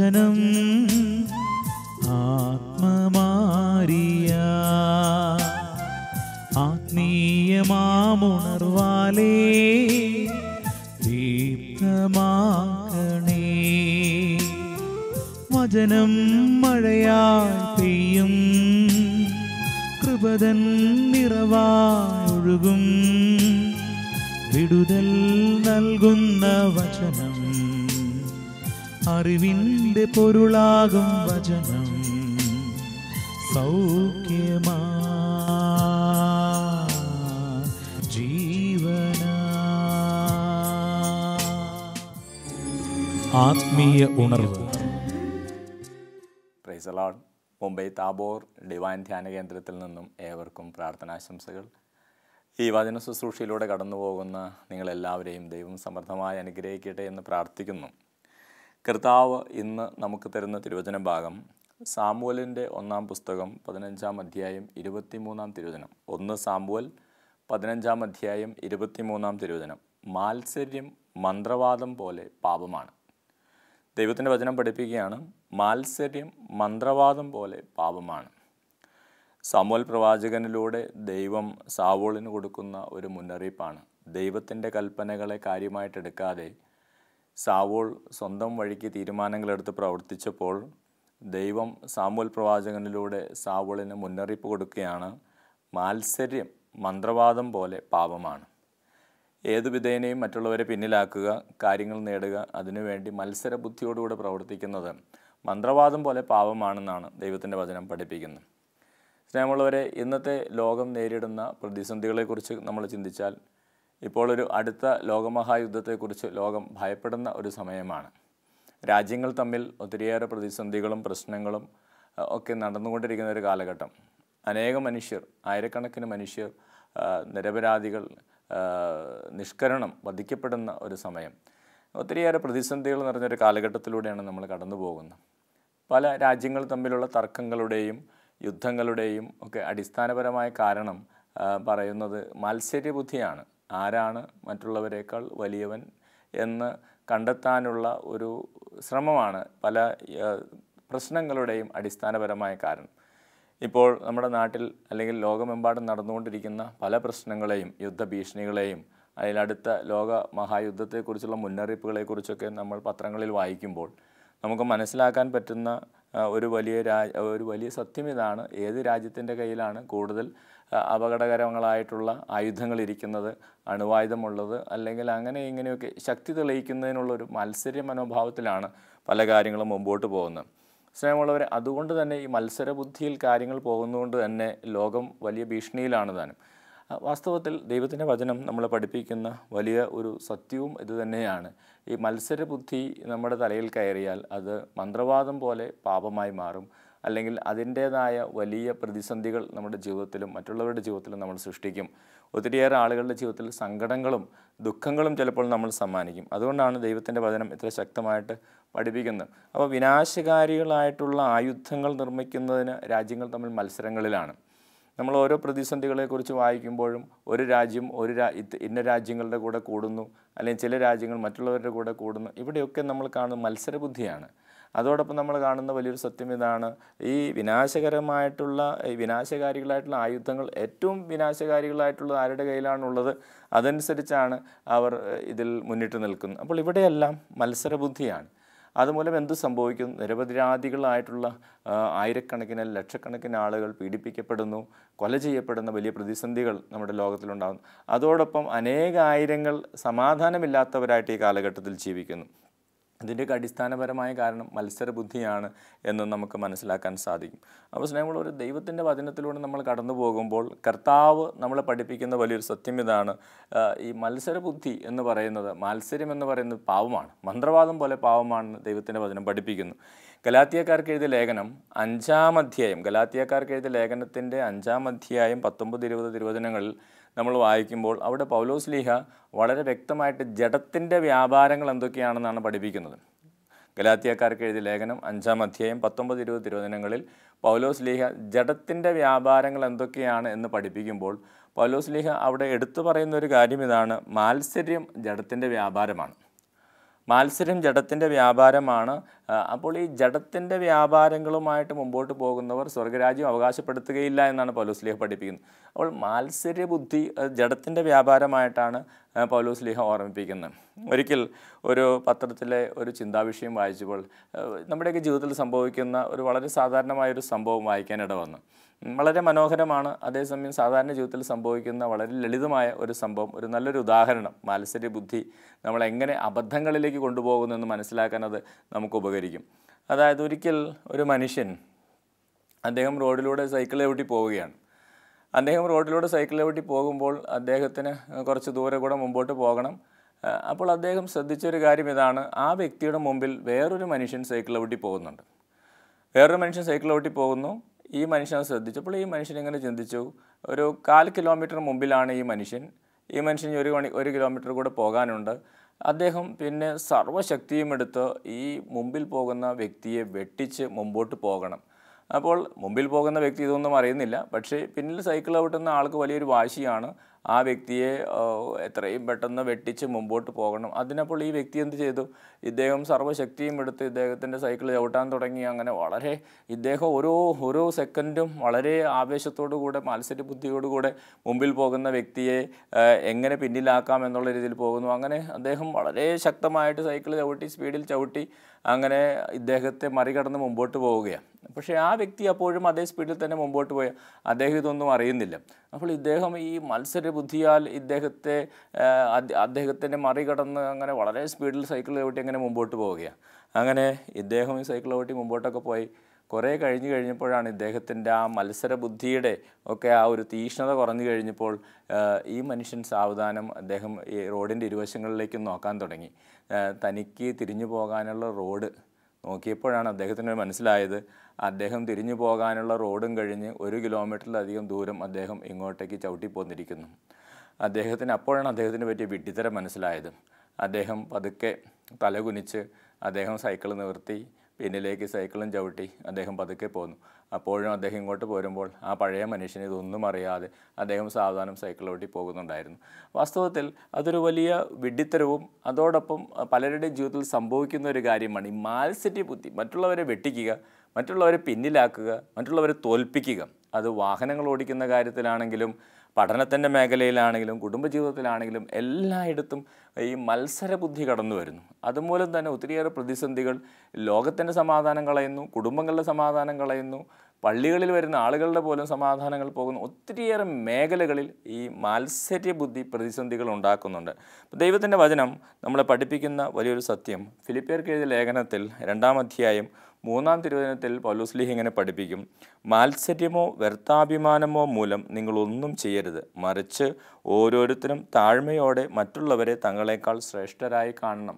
വചനം ആത്മമാരിയ ആത്മീയമാമുണർവാലേ ദീപ്തമാക്കണേ. വചനം മഴയായി പെയ്യും കൃപതൻ നിറവായൊഴുകും വിടുതൽ നൽകുന്ന വചനം അറിവിൻ്റെ പൊരുളാകും വചനം സൗഖ്യമാ ജീവന. ആത്മീയ ഉണർവ്. Price the Lord. Mumbai Tabor divine ധ്യാന കേന്ദ്രത്തിൽ നിന്നും ഏവർക്കും പ്രാർത്ഥനാശംസകൾ. ഈ വചന ശുശ്രൂഷയിലൂടെ കടന്നു പോകുന്ന നിങ്ങളെല്ലാവരെയും ദൈവം സമൃദ്ധമായി അനുഗ്രഹിക്കട്ടെ എന്ന് പ്രാർത്ഥിക്കുന്നു. കർത്താവ് ഇന്ന് നമുക്ക് തരുന്ന തിരുവചന ഭാഗം സാമുവലിൻ്റെ 1-ാം പുസ്തകം 15-ാം അധ്യായം 23-ാം തിരുവചനം. 1 സാമുവൽ 15-ാം അധ്യായം 23-ാം തിരുവചനം. മാത്സര്യം മന്ത്രവാദം പോലെ പാപമാണ്. ദൈവത്തിൻ്റെ വചനം പഠിപ്പിക്കുകയാണ്, മാത്സര്യം മന്ത്രവാദം പോലെ പാപമാണ്. സാമുവൽ പ്രവാചകനിലൂടെ ദൈവം സാവൂളിന് കൊടുക്കുന്ന ഒരു മുന്നറിയിപ്പാണ്. ദൈവത്തിൻ്റെ കൽപ്പനകളെ കാര്യമായിട്ടെടുക്കാതെ സാവൂൾ സ്വന്തം വഴിക്ക് തീരുമാനങ്ങളെടുത്ത് പ്രവർത്തിച്ചപ്പോൾ ദൈവം സാമുവൽ പ്രവാചകനിലൂടെ സാവൂളിന് മുന്നറിയിപ്പ് കൊടുക്കുകയാണ്, മാത്സര്യം മന്ത്രവാദം പോലെ പാപമാണ്. ഏതു വിധേനയും മറ്റുള്ളവരെ പിന്നിലാക്കുക, കാര്യങ്ങൾ നേടുക, അതിനുവേണ്ടി മത്സരബുദ്ധിയോടുകൂടെ പ്രവർത്തിക്കുന്നത് മന്ത്രവാദം പോലെ പാപമാണെന്നാണ് ദൈവത്തിൻ്റെ വചനം പഠിപ്പിക്കുന്നത്. സ്നേഹമുള്ളവരെ, ഇന്നത്തെ ലോകം നേരിടുന്ന പ്രതിസന്ധികളെക്കുറിച്ച് നമ്മൾ ചിന്തിച്ചാൽ ഇപ്പോൾ ഒരു അടുത്ത ലോകമഹായുദ്ധത്തെക്കുറിച്ച് ലോകം ഭയപ്പെടുന്ന ഒരു സമയമാണ്. രാജ്യങ്ങൾ തമ്മിൽ ഒത്തിരിയേറെ പ്രതിസന്ധികളും പ്രശ്നങ്ങളും ഒക്കെ നടന്നുകൊണ്ടിരിക്കുന്ന ഒരു കാലഘട്ടം. അനേകം മനുഷ്യർ, ആയിരക്കണക്കിന് മനുഷ്യർ, നിരപരാധികൾ നിഷ്കരണം വധിക്കപ്പെടുന്ന ഒരു സമയം. ഒത്തിരിയേറെ പ്രതിസന്ധികൾ നിറഞ്ഞൊരു കാലഘട്ടത്തിലൂടെയാണ് നമ്മൾ കടന്നു പോകുന്നത്. പല രാജ്യങ്ങൾ തമ്മിലുള്ള തർക്കങ്ങളുടെയും യുദ്ധങ്ങളുടെയും ഒക്കെ അടിസ്ഥാനപരമായ കാരണം പറയുന്നത് മാത്സര്യബുദ്ധിയാണ്. ആരാണ് മറ്റുള്ളവരെക്കാൾ വലിയവൻ എന്ന് കണ്ടെത്താനുള്ള ഒരു ശ്രമമാണ് പല പ്രശ്നങ്ങളുടെയും അടിസ്ഥാനപരമായ കാരണം. ഇപ്പോൾ നമ്മുടെ നാട്ടിൽ അല്ലെങ്കിൽ ലോകമെമ്പാടും നടന്നുകൊണ്ടിരിക്കുന്ന പല പ്രശ്നങ്ങളെയും യുദ്ധഭീഷണികളെയും അതിലടുത്ത ലോക മഹായുദ്ധത്തെക്കുറിച്ചുള്ള മുന്നറിയിപ്പുകളെക്കുറിച്ചൊക്കെ നമ്മൾ പത്രങ്ങളിൽ വായിക്കുമ്പോൾ നമുക്ക് മനസ്സിലാക്കാൻ പറ്റുന്ന ഒരു വലിയ സത്യം ഇതാണ്: ഏത് രാജ്യത്തിൻ്റെ കയ്യിലാണ് കൂടുതൽ അപകടകരങ്ങളായിട്ടുള്ള ആയുധങ്ങൾ ഇരിക്കുന്നത്, അണുവായുധമുള്ളത്, അല്ലെങ്കിൽ അങ്ങനെ ഇങ്ങനെയൊക്കെ ശക്തി തെളിയിക്കുന്നതിനുള്ളൊരു മത്സര മനോഭാവത്തിലാണ് പല കാര്യങ്ങളും മുമ്പോട്ട് പോകുന്നത്. സ്നേഹമുള്ളവരെ, അതുകൊണ്ട് തന്നെ ഈ മത്സരബുദ്ധിയിൽ കാര്യങ്ങൾ പോകുന്നതുകൊണ്ട് തന്നെ ലോകം വലിയ ഭീഷണിയിലാണ് താനും. വാസ്തവത്തിൽ ദൈവത്തിൻ്റെ വചനം നമ്മളെ പഠിപ്പിക്കുന്ന വലിയ ഒരു സത്യവും ഇതുതന്നെയാണ്. ഈ മത്സരബുദ്ധി നമ്മുടെ തലയിൽ കയറിയാൽ അത് മന്ത്രവാദം പോലെ പാപമായി മാറും. അല്ലെങ്കിൽ അതിൻ്റേതായ വലിയ പ്രതിസന്ധികൾ നമ്മുടെ ജീവിതത്തിലും മറ്റുള്ളവരുടെ ജീവിതത്തിലും നമ്മൾ സൃഷ്ടിക്കും. ഒത്തിരിയേറെ ആളുകളുടെ ജീവിതത്തിൽ സങ്കടങ്ങളും ദുഃഖങ്ങളും ചിലപ്പോൾ നമ്മൾ സമ്മാനിക്കും. അതുകൊണ്ടാണ് ദൈവത്തിൻ്റെ വചനം ഇത്ര ശക്തമായിട്ട് പഠിപ്പിക്കുന്നത്. അപ്പോൾ വിനാശകാരികളായിട്ടുള്ള ആയുധങ്ങൾ നിർമ്മിക്കുന്നതിന് രാജ്യങ്ങൾ തമ്മിൽ മത്സരങ്ങളിലാണ്. നമ്മൾ ഓരോ പ്രതിസന്ധികളെക്കുറിച്ച് വായിക്കുമ്പോഴും ഒരു രാജ്യം ഇന്ന രാജ്യങ്ങളുടെ കൂടെ കൂടുന്നു, അല്ലെങ്കിൽ ചില രാജ്യങ്ങൾ മറ്റുള്ളവരുടെ കൂടെ കൂടുന്നു. ഇവിടെയൊക്കെ നമ്മൾ കാണുന്ന മത്സരബുദ്ധിയാണ്. അതോടൊപ്പം നമ്മൾ കാണുന്ന വലിയൊരു സത്യം ഇതാണ്: ഈ വിനാശകാരികളായിട്ടുള്ള ആയുധങ്ങൾ ഏറ്റവും വിനാശകാരികളായിട്ടുള്ളത് ആരുടെ കയ്യിലാണുള്ളത്, അതനുസരിച്ചാണ് അവർ ഇതിൽ മുന്നിട്ട് നിൽക്കുന്നത്. അപ്പോൾ ഇവിടെയെല്ലാം മത്സരബുദ്ധിയാണ്. അതുമൂലം എന്ത് സംഭവിക്കും? നിരപരാധികളായിട്ടുള്ള ആയിരക്കണക്കിന് ലക്ഷക്കണക്കിന് ആളുകൾ പീഡിപ്പിക്കപ്പെടുന്നു, കൊല ചെയ്യപ്പെടുന്ന വലിയ പ്രതിസന്ധികൾ നമ്മുടെ ലോകത്തിലുണ്ടാകുന്നു. അതോടൊപ്പം അനേകായിരങ്ങൾ സമാധാനമില്ലാത്തവരായിട്ട് ഈ കാലഘട്ടത്തിൽ ജീവിക്കുന്നു. ഇതിൻ്റെയൊക്കെ അടിസ്ഥാനപരമായ കാരണം മത്സരബുദ്ധിയാണ് എന്ന് നമുക്ക് മനസ്സിലാക്കാൻ സാധിക്കും. അപ്പോൾ സ്നേഹമുള്ള ഒരു ദൈവത്തിൻ്റെ വചനത്തിലൂടെ നമ്മൾ കടന്നു പോകുമ്പോൾ കർത്താവ് നമ്മളെ പഠിപ്പിക്കുന്ന വലിയൊരു സത്യം ഇതാണ്: ഈ മത്സരബുദ്ധി എന്ന് പറയുന്നത്, മാത്സര്യം എന്ന് പറയുന്നത് പാവമാണ്, മന്ത്രവാദം പോലെ പാവമാണെന്ന് ദൈവത്തിൻ്റെ വചനം പഠിപ്പിക്കുന്നു. ഗലാത്യക്കാർക്ക് എഴുതിയ ലേഖനം 5-ാം അധ്യായം, ഗലാത്യക്കാർക്ക് എഴുതിയ ലേഖനത്തിൻ്റെ 5-ാം അധ്യായം 19-20 തിരുവചനങ്ങളിൽ നമ്മൾ വായിക്കുമ്പോൾ അവിടെ പൗലോസ്ലീഹ വളരെ വ്യക്തമായിട്ട് ജഡത്തിൻ്റെ വ്യാപാരങ്ങൾ എന്തൊക്കെയാണെന്നാണ് പഠിപ്പിക്കുന്നത്. ഗലാത്യക്കാർക്ക് എഴുതിയ ലേഖനം 5-ാം അധ്യായം 19-20 തിരുവചനങ്ങളിൽ പൗലോസ്ലീഹ ജഡത്തിൻ്റെ വ്യാപാരങ്ങൾ എന്തൊക്കെയാണ് എന്ന് പഠിപ്പിക്കുമ്പോൾ പൗലോസ്ലീഹ അവിടെ എടുത്തു പറയുന്ന ഒരു കാര്യം ഇതാണ്: മാത്സര്യം ജഡത്തിൻ്റെ വ്യാപാരമാണ്. മാത്സര്യം ജഡത്തിൻ്റെ വ്യാപാരമാണ്. അപ്പോൾ ഈ ജഡത്തിൻ്റെ വ്യാപാരങ്ങളുമായിട്ട് മുമ്പോട്ട് പോകുന്നവർ സ്വർഗരാജ്യം അവകാശപ്പെടുത്തുകയില്ല എന്നാണ് പൗലോസ് ലീഹ പഠിപ്പിക്കുന്നത്. അപ്പോൾ മാത്സര്യ ബുദ്ധി ജഡത്തിൻ്റെ വ്യാപാരമായിട്ടാണ് പൗലോസ് ലീഹ ഓർമ്മിപ്പിക്കുന്നത്. ഒരിക്കൽ ഒരു പത്രത്തിലെ ഒരു ചിന്താവിഷയം വായിച്ചപ്പോൾ നമ്മുടെയൊക്കെ ജീവിതത്തിൽ സംഭവിക്കുന്ന ഒരു വളരെ സാധാരണമായൊരു സംഭവം വായിക്കാനിട വന്നു. വളരെ മനോഹരമാണ്, അതേസമയം സാധാരണ ജീവിതത്തിൽ സംഭവിക്കുന്ന വളരെ ലളിതമായ ഒരു സംഭവം, ഒരു നല്ലൊരു ഉദാഹരണം. മാത്സര്യ ബുദ്ധി നമ്മളെങ്ങനെ അബദ്ധങ്ങളിലേക്ക് കൊണ്ടുപോകുന്നെന്ന് മനസ്സിലാക്കാൻ അത് നമുക്ക് ഉപകരിക്കും. അതായത് ഒരിക്കൽ ഒരു മനുഷ്യൻ അദ്ദേഹം റോഡിലൂടെ സൈക്കിൾ ചവിട്ടി പോവുകയാണ്. അദ്ദേഹം റോഡിലൂടെ സൈക്കിൾ ചവിട്ടി പോകുമ്പോൾ അദ്ദേഹത്തിന് കുറച്ച് ദൂരെ കൂടെ മുമ്പോട്ട് പോകണം. അപ്പോൾ അദ്ദേഹം ശ്രദ്ധിച്ചൊരു കാര്യം ഇതാണ്, ആ വ്യക്തിയുടെ മുമ്പിൽ വേറൊരു മനുഷ്യൻ സൈക്കിൾ ചവിട്ടി പോകുന്നുണ്ട്. വേറൊരു മനുഷ്യൻ സൈക്കിൾ ചവിട്ടി പോകുന്നു. ഈ മനുഷ്യൻ ശ്രദ്ധിച്ചപ്പോൾ ഈ മനുഷ്യൻ ഇങ്ങനെ ചിന്തിച്ചു, ഒരു 1/4 കിലോമീറ്റർ മുമ്പിലാണ് ഈ മനുഷ്യൻ ഒരു കിലോമീറ്റർ കൂടെ പോകാനുണ്ട്. അദ്ദേഹം പിന്നെ സർവ്വശക്തിയും എടുത്ത് ഈ മുമ്പിൽ പോകുന്ന വ്യക്തിയെ വെട്ടിച്ച് മുമ്പോട്ട് പോകണം. അപ്പോൾ മുമ്പിൽ പോകുന്ന വ്യക്തി ഇതൊന്നും അറിയുന്നില്ല. പക്ഷേ പിന്നിൽ സൈക്കിൾ ചവിട്ടുന്ന ആൾക്ക് വലിയൊരു വാശിയാണ് ആ വ്യക്തിയെ എത്രയും പെട്ടെന്ന് വെട്ടിച്ച് മുമ്പോട്ട് പോകണം. അതിനപ്പോൾ ഈ വ്യക്തി എന്ത് ചെയ്തു? ഇദ്ദേഹം സർവ്വശക്തിയും എടുത്ത് ഇദ്ദേഹത്തിൻ്റെ സൈക്കിൾ ചവിട്ടാൻ തുടങ്ങി. അങ്ങനെ വളരെ ഇദ്ദേഹം ഓരോ സെക്കൻഡും വളരെ ആവേശത്തോടു കൂടെ മാത്സര്യ ബുദ്ധിയോടുകൂടെ മുമ്പിൽ പോകുന്ന വ്യക്തിയെ എങ്ങനെ പിന്നിലാക്കാം എന്നുള്ള രീതിയിൽ പോകുന്നു. അങ്ങനെ അദ്ദേഹം വളരെ ശക്തമായിട്ട് സൈക്കിൾ ചവിട്ടി, സ്പീഡിൽ ചവിട്ടി അങ്ങനെ ഇദ്ദേഹത്തെ മറികടന്ന് മുമ്പോട്ട് പോവുകയാണ്. പക്ഷേ ആ വ്യക്തി അപ്പോഴും അതേ സ്പീഡിൽ തന്നെ മുമ്പോട്ട് പോയ അദ്ദേഹം ഇതൊന്നും അറിയുന്നില്ല. അപ്പോൾ ഇദ്ദേഹം ഈ മത്സര ബുദ്ധിയാൽ അദ്ദേഹത്തിനെ മറികടന്ന് അങ്ങനെ വളരെ സ്പീഡിൽ സൈക്കിൾ ചവിട്ടി അങ്ങനെ മുമ്പോട്ട് പോവുകയാണ്. അങ്ങനെ ഇദ്ദേഹം ഈ സൈക്കിൾ ചവിട്ടി മുമ്പോട്ടൊക്കെ പോയി കുറേ കഴിഞ്ഞപ്പോഴാണ് ഇദ്ദേഹത്തിൻ്റെ ആ മത്സര ബുദ്ധിയുടെ ഒക്കെ ആ ഒരു തീക്ഷ്ണത കുറഞ്ഞു കഴിഞ്ഞപ്പോൾ ഈ മനുഷ്യൻ സാവധാനം അദ്ദേഹം ഈ റോഡിൻ്റെ ഇരുവശങ്ങളിലേക്ക് നോക്കാൻ തുടങ്ങി. തനിക്ക് തിരിഞ്ഞു പോകാനുള്ള റോഡ് നോക്കിയപ്പോഴാണ് അദ്ദേഹത്തിന് മനസ്സിലായത്, അദ്ദേഹം തിരിഞ്ഞു പോകാനുള്ള റോഡും കഴിഞ്ഞ് 1 കിലോമീറ്ററിലധികം ദൂരം അദ്ദേഹം ഇങ്ങോട്ടേക്ക് ചവിട്ടിപ്പോന്നിരിക്കുന്നു. അപ്പോഴാണ് അദ്ദേഹത്തിന് പറ്റിയ വിഡ്ഢിത്തരം മനസ്സിലായത്. അദ്ദേഹം പതുക്കെ തലകുനിച്ച് അദ്ദേഹം സൈക്കിൾ നിവർത്തി, പിന്നിലേക്ക് സൈക്കിളും ചവിട്ടി അദ്ദേഹം പതുക്കെ പോന്നു. അപ്പോഴും അദ്ദേഹം ഇങ്ങോട്ട് പോരുമ്പോൾ ആ പഴയ മനുഷ്യന് ഇതൊന്നും അറിയാതെ അദ്ദേഹം സാവധാനം സൈക്കിൾ ചവിട്ടി പോകുന്നുണ്ടായിരുന്നു. വാസ്തവത്തിൽ അതൊരു വലിയ വിഡ്ഢിത്തരവും അതോടൊപ്പം പലരുടെയും ജീവിതത്തിൽ സംഭവിക്കുന്ന ഒരു കാര്യമാണ് ഈ മാത്സര്യ ബുദ്ധി. മറ്റുള്ളവരെ വെട്ടിക്കുക, മറ്റുള്ളവരെ പിന്നിലാക്കുക, മറ്റുള്ളവരെ തോൽപ്പിക്കുക. അത് വാഹനങ്ങൾ ഓടിക്കുന്ന കാര്യത്തിലാണെങ്കിലും പഠനത്തിൻ്റെ മേഖലയിലാണെങ്കിലും കുടുംബജീവിതത്തിലാണെങ്കിലും എല്ലായിടത്തും ഈ മത്സരബുദ്ധി കടന്നു വരുന്നു. അതുമൂലം തന്നെ ഒത്തിരിയേറെ പ്രതിസന്ധികൾ, ലോകത്തിൻ്റെ സമാധാനം കളയുന്നു, കുടുംബങ്ങളുടെ സമാധാനം കളയുന്നു, പള്ളികളിൽ വരുന്ന ആളുകളുടെ പോലും സമാധാനങ്ങൾ പോകുന്നു. ഒത്തിരിയേറെ മേഖലകളിൽ ഈ മാത്സര്യ ബുദ്ധി പ്രതിസന്ധികൾ ഉണ്ടാക്കുന്നുണ്ട്. ദൈവത്തിൻ്റെ വചനം നമ്മളെ പഠിപ്പിക്കുന്ന വലിയൊരു സത്യം ഫിലിപ്പിയർക്ക് എഴുതിയ ലേഖനത്തിൽ 2-ാം അധ്യായം 3-ാം തിരുവചനത്തിൽ പൗലോസ് ലീഹ ഇങ്ങനെ പഠിപ്പിക്കും: മാത്സര്യമോ വ്യർത്ഥാഭിമാനമോ മൂലം നിങ്ങളൊന്നും ചെയ്യരുത്, മറിച്ച് ഓരോരുത്തരും താഴ്മയോടെ മറ്റുള്ളവരെ തങ്ങളെക്കാൾ ശ്രേഷ്ഠരായി കാണണം.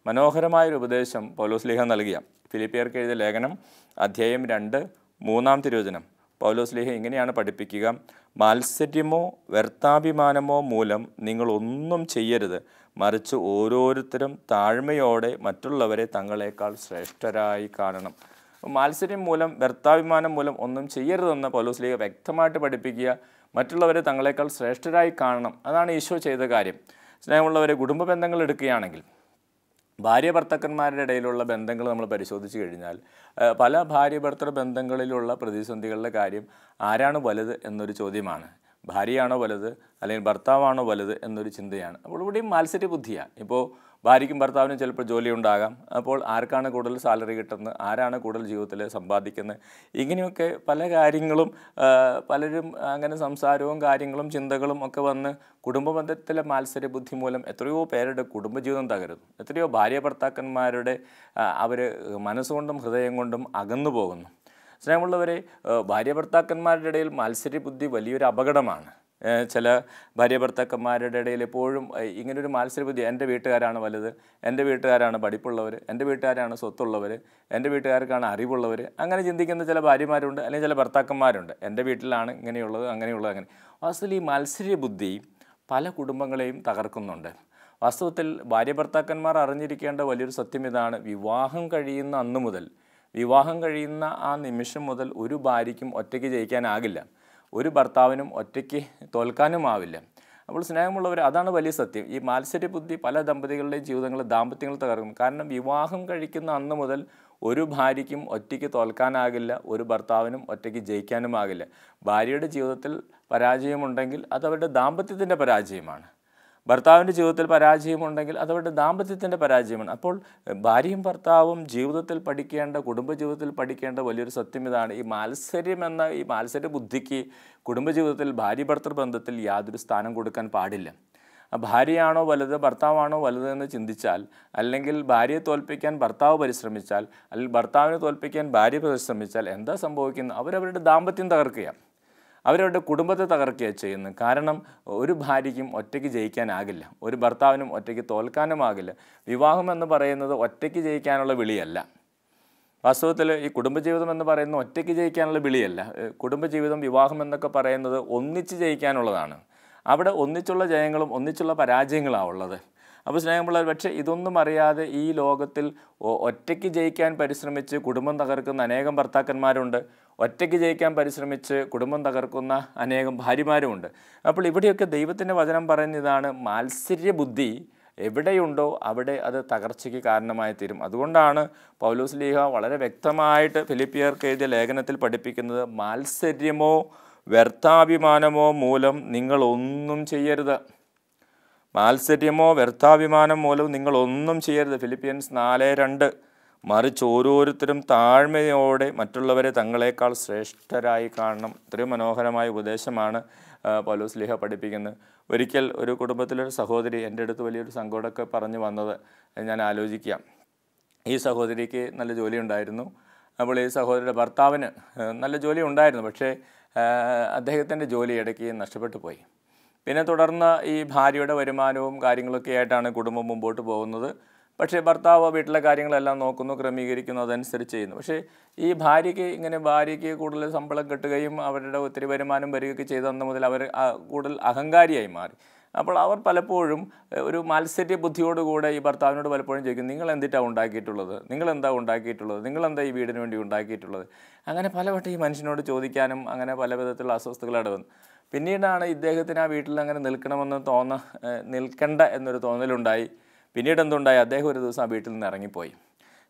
മനോഹരമായൊരു ഉപദേശം പൗലോസ് ലീഹ നൽകിയ ഫിലിപ്പിയർക്ക് എഴുതിയ ലേഖനം അധ്യായം 2 3-ാം തിരുവചനം പൗലോസ് ലീഹ ഇങ്ങനെയാണ് പഠിപ്പിക്കുക: മാത്സര്യമോ വ്യർത്ഥാഭിമാനമോ മൂലം നിങ്ങളൊന്നും ചെയ്യരുത്, മറിച്ച് ഓരോരുത്തരും താഴ്മയോടെ മറ്റുള്ളവരെ തങ്ങളെക്കാൾ ശ്രേഷ്ഠരായി കാണണം. മാത്സര്യം മൂലം വ്യർത്ഥാഭിമാനം മൂലം ഒന്നും ചെയ്യരുതെന്ന് പൗലോസ് ലീഹ വ്യക്തമായിട്ട് പഠിപ്പിക്കുക. മറ്റുള്ളവരെ തങ്ങളെക്കാൾ ശ്രേഷ്ഠരായി കാണണം. അതാണ് ഈശോ ചെയ്ത കാര്യം. സ്നേഹമുള്ളവരെ, കുടുംബ ബന്ധങ്ങൾ എടുക്കുകയാണെങ്കിൽ ഭാര്യ ഭർത്താക്കന്മാരുടെ ഇടയിലുള്ള ബന്ധങ്ങൾ നമ്മൾ പരിശോധിച്ച് കഴിഞ്ഞാൽ പല ഭാര്യ ഭർത്തൃ ബന്ധങ്ങളിലുള്ള പ്രതിസന്ധികളുടെ കാര്യം ആരാണ് വലുത് എന്നൊരു ചോദ്യമാണ്. ഭാര്യയാണോ വലുത് അല്ലെങ്കിൽ ഭർത്താവാണോ വലുത് എന്നൊരു ചിന്തയാണ്. അപ്പോൾ ഇവിടെയും മാത്സര്യ ബുദ്ധിയാണ്. ഇപ്പോൾ ഭാര്യയ്ക്കും ഭർത്താവിനും ചിലപ്പോൾ ജോലി ഉണ്ടാകാം. അപ്പോൾ ആർക്കാണ് കൂടുതൽ സാലറി കിട്ടുന്നത്, ആരാണ് കൂടുതൽ ജീവിതത്തിൽ സമ്പാദിക്കുന്നത്, ഇങ്ങനെയൊക്കെ പല കാര്യങ്ങളും പലരും അങ്ങനെ സംസാരവും കാര്യങ്ങളും ചിന്തകളും ഒക്കെ വന്ന് കുടുംബബന്ധത്തിലെ മാത്സര്യ ബുദ്ധി മൂലം എത്രയോ പേരുടെ കുടുംബജീവിതം തകരുന്നു. എത്രയോ ഭാര്യ ഭർത്താക്കന്മാരുടെ അവർ മനസ്സുകൊണ്ടും ഹൃദയം കൊണ്ടും അകന്നു പോകുന്നു. സ്നേഹമുള്ളവരെ, ഭാര്യ ഭർത്താക്കന്മാരുടെ ഇടയിൽ മാത്സര്യ ബുദ്ധി വലിയൊരു അപകടമാണ്. ചില ഭാര്യ ഭർത്താക്കന്മാരുടെ ഇടയിൽ എപ്പോഴും ഇങ്ങനൊരു മത്സരബുദ്ധി, എൻ്റെ വീട്ടുകാരാണ് വലുത്, എൻ്റെ വീട്ടുകാരാണ് പഠിപ്പുള്ളവർ, എൻ്റെ വീട്ടുകാരാണ് സ്വത്തുള്ളവർ, എൻ്റെ വീട്ടുകാർക്കാണ് അറിവുള്ളവർ, അങ്ങനെ ചിന്തിക്കുന്ന ചില ഭാര്യമാരുണ്ട്, അല്ലെങ്കിൽ ചില ഭർത്താക്കന്മാരുണ്ട്. എൻ്റെ വീട്ടിലാണ് ഇങ്ങനെയുള്ളത്, അങ്ങനെയുള്ളത്, അങ്ങനെ. വാസ്തവത്തിൽ ഈ മത്സര്യ ബുദ്ധി പല കുടുംബങ്ങളെയും തകർക്കുന്നുണ്ട്. വാസ്തവത്തിൽ ഭാര്യ ഭർത്താക്കന്മാർ അറിഞ്ഞിരിക്കേണ്ട വലിയൊരു സത്യം ഇതാണ്: വിവാഹം കഴിയുന്ന അന്നു മുതൽ, വിവാഹം കഴിയുന്ന ആ നിമിഷം മുതൽ ഒരു ഭാര്യയ്ക്കും ഒറ്റയ്ക്ക് ജയിക്കാനാകില്ല, ഒരു ഭർത്താവിനും ഒറ്റയ്ക്ക് തോൽക്കാനുമാവില്ല. അപ്പോൾ സ്നേഹമുള്ളവർ, അതാണ് വലിയ സത്യം. ഈ മാത്സര്യ ബുദ്ധി പല ദമ്പതികളുടെയും ജീവിതങ്ങളിൽ ദാമ്പത്യങ്ങൾ തകർക്കും. കാരണം വിവാഹം കഴിക്കുന്ന അന്ന് മുതൽ ഒരു ഭാര്യയ്ക്കും ഒറ്റയ്ക്ക് തോൽക്കാനാകില്ല, ഒരു ഭർത്താവിനും ഒറ്റയ്ക്ക് ജയിക്കാനുമാകില്ല. ഭാര്യയുടെ ജീവിതത്തിൽ പരാജയമുണ്ടെങ്കിൽ അതവരുടെ ദാമ്പത്യത്തിൻ്റെ പരാജയമാണ്. ഭർത്താവിൻ്റെ ജീവിതത്തിൽ പരാജയമുണ്ടെങ്കിൽ അതവരുടെ ദാമ്പത്യത്തിൻ്റെ പരാജയമാണ്. അപ്പോൾ ഭാര്യയും ഭർത്താവും ജീവിതത്തിൽ പഠിക്കേണ്ട, കുടുംബജീവിതത്തിൽ പഠിക്കേണ്ട വലിയൊരു സത്യം ഇതാണ്. ഈ മാത്സര്യം എന്ന ഈ മാത്സര്യ ബുദ്ധിക്ക് കുടുംബജീവിതത്തിൽ ഭാര്യ ഭർത്തൃ ബന്ധത്തിൽ യാതൊരു സ്ഥാനം കൊടുക്കാൻ പാടില്ല. ഭാര്യയാണോ വലുത്, ഭർത്താവാണോ വലുത് എന്ന് ചിന്തിച്ചാൽ, അല്ലെങ്കിൽ ഭാര്യയെ തോൽപ്പിക്കാൻ ഭർത്താവ് പരിശ്രമിച്ചാൽ, അല്ലെങ്കിൽ ഭർത്താവിനെ തോൽപ്പിക്കാൻ ഭാര്യ പരിശ്രമിച്ചാൽ എന്താ സംഭവിക്കുന്നത്? അവരവരുടെ ദാമ്പത്യം തകർക്കുകയാണ്, അവരവരുടെ കുടുംബത്തെ തകർക്കുകയാണ് ചെയ്യുന്നത്. കാരണം ഒരു ഭാര്യയ്ക്കും ഒറ്റയ്ക്ക് ജയിക്കാനാകില്ല, ഒരു ഭർത്താവിനും ഒറ്റയ്ക്ക് തോൽക്കാനുമാകില്ല. വിവാഹം എന്ന് പറയുന്നത് ഒറ്റയ്ക്ക് ജയിക്കാനുള്ള വിളിയല്ല. വാസ്തവത്തിൽ ഈ കുടുംബജീവിതം എന്ന് പറയുന്നത് ഒറ്റയ്ക്ക് ജയിക്കാനുള്ള വിളിയല്ല. കുടുംബജീവിതം, വിവാഹം എന്നൊക്കെ പറയുന്നത് ഒന്നിച്ച് ജയിക്കാനുള്ളതാണ്. അവിടെ ഒന്നിച്ചുള്ള ജയങ്ങളും ഒന്നിച്ചുള്ള പരാജയങ്ങളാണ് ഉള്ളത്. അപ്പോൾ സ്നേഹമുള്ളവർ, പക്ഷേ ഇതൊന്നും അറിയാതെ ഈ ലോകത്തിൽ ഒറ്റയ്ക്ക് ജയിക്കാൻ പരിശ്രമിച്ച് കുടുംബം തകർക്കുന്ന അനേകം ഭർത്താക്കന്മാരുണ്ട്, ഒറ്റയ്ക്ക് ജയിക്കാൻ പരിശ്രമിച്ച് കുടുംബം തകർക്കുന്ന അനേകം ഭാര്യമാരുമുണ്ട്. അപ്പോൾ ഇവിടെയൊക്കെ ദൈവത്തിൻ്റെ വചനം പറയുന്നതാണ്, മാത്സര്യ ബുദ്ധി എവിടെയുണ്ടോ അവിടെ അത് തകർച്ചയ്ക്ക് കാരണമായി തീരും. അതുകൊണ്ടാണ് പൗലോസ് ലീഹ വളരെ വ്യക്തമായിട്ട് ഫിലിപ്പിയർക്ക് എഴുതിയ ലേഖനത്തിൽ പഠിപ്പിക്കുന്നത്, മാത്സര്യമോ വ്യർത്ഥാഭിമാനമോ മൂലം നിങ്ങളൊന്നും ചെയ്യരുത്. മാത്സര്യമോ വ്യർത്ഥാഭിമാനം മൂലം നിങ്ങളൊന്നും ചെയ്യരുത്. ഫിലിപ്പിയൻസ് 4:2. മറിച്ച് ഓരോരുത്തരും താഴ്മയോടെ മറ്റുള്ളവരെ തങ്ങളെക്കാൾ ശ്രേഷ്ഠരായി കാണണം. ഇത്രയും മനോഹരമായ ഉപദേശമാണ് പൗലോസ് ലീഹ പഠിപ്പിക്കുന്നത്. ഒരിക്കൽ ഒരു കുടുംബത്തിലൊരു സഹോദരി എൻ്റെ അടുത്ത് വലിയൊരു സങ്കടമൊക്കെ പറഞ്ഞു വന്നത് ഞാൻ ആലോചിക്കാം. ഈ സഹോദരിക്ക് നല്ല ജോലി ഉണ്ടായിരുന്നു. അപ്പോൾ ഈ സഹോദരിയുടെ ഭർത്താവിന് നല്ല ജോലി ഉണ്ടായിരുന്നു, പക്ഷേ അദ്ദേഹത്തിൻ്റെ ജോലി ഇടയ്ക്ക് നഷ്ടപ്പെട്ടു പോയി. പിന്നെ തുടർന്ന് ഈ ഭാര്യയുടെ വരുമാനവും കാര്യങ്ങളൊക്കെ ആയിട്ടാണ് കുടുംബം മുമ്പോട്ട് പോകുന്നത്. പക്ഷേ ഭർത്താവ് വീട്ടിലെ കാര്യങ്ങളെല്ലാം നോക്കുന്നു, ക്രമീകരിക്കുന്നു, അതനുസരിച്ച് ചെയ്യുന്നു. പക്ഷേ ഈ ഭാര്യയ്ക്ക് കൂടുതൽ ശമ്പളം കിട്ടുകയും അവരുടെ ഒത്തിരി വരുമാനം വരികയൊക്കെ ചെയ്ത അന്ന് മുതൽ അവർ കൂടുതൽ അഹങ്കാരിയായി മാറി. അപ്പോൾ അവർ പലപ്പോഴും ഒരു മാത്സര്യ ബുദ്ധിയോടുകൂടെ ഈ ഭർത്താവിനോട് പലപ്പോഴും ചോദിക്കും, നിങ്ങൾ എന്തിട്ടാണ് ഉണ്ടാക്കിയിട്ടുള്ളത്, നിങ്ങളെന്താ ഉണ്ടാക്കിയിട്ടുള്ളത്, നിങ്ങളെന്താ ഈ വീടിന് വേണ്ടി ഉണ്ടാക്കിയിട്ടുള്ളത്. അങ്ങനെ പലവട്ടം ഈ മനുഷ്യനോട് ചോദിക്കാനും അങ്ങനെ പല വിധത്തിലുള്ള അസ്വസ്ഥതകൾ വന്നു. പിന്നീടാണ് ഇദ്ദേഹത്തിന് ആ വീട്ടിൽ അങ്ങനെ നിൽക്കേണ്ട എന്നൊരു തോന്നലുണ്ടായി. പിന്നീട് എന്തുണ്ടായി? അദ്ദേഹം ഒരു ദിവസം ആ വീട്ടിൽ നിന്ന് ഇറങ്ങിപ്പോയി.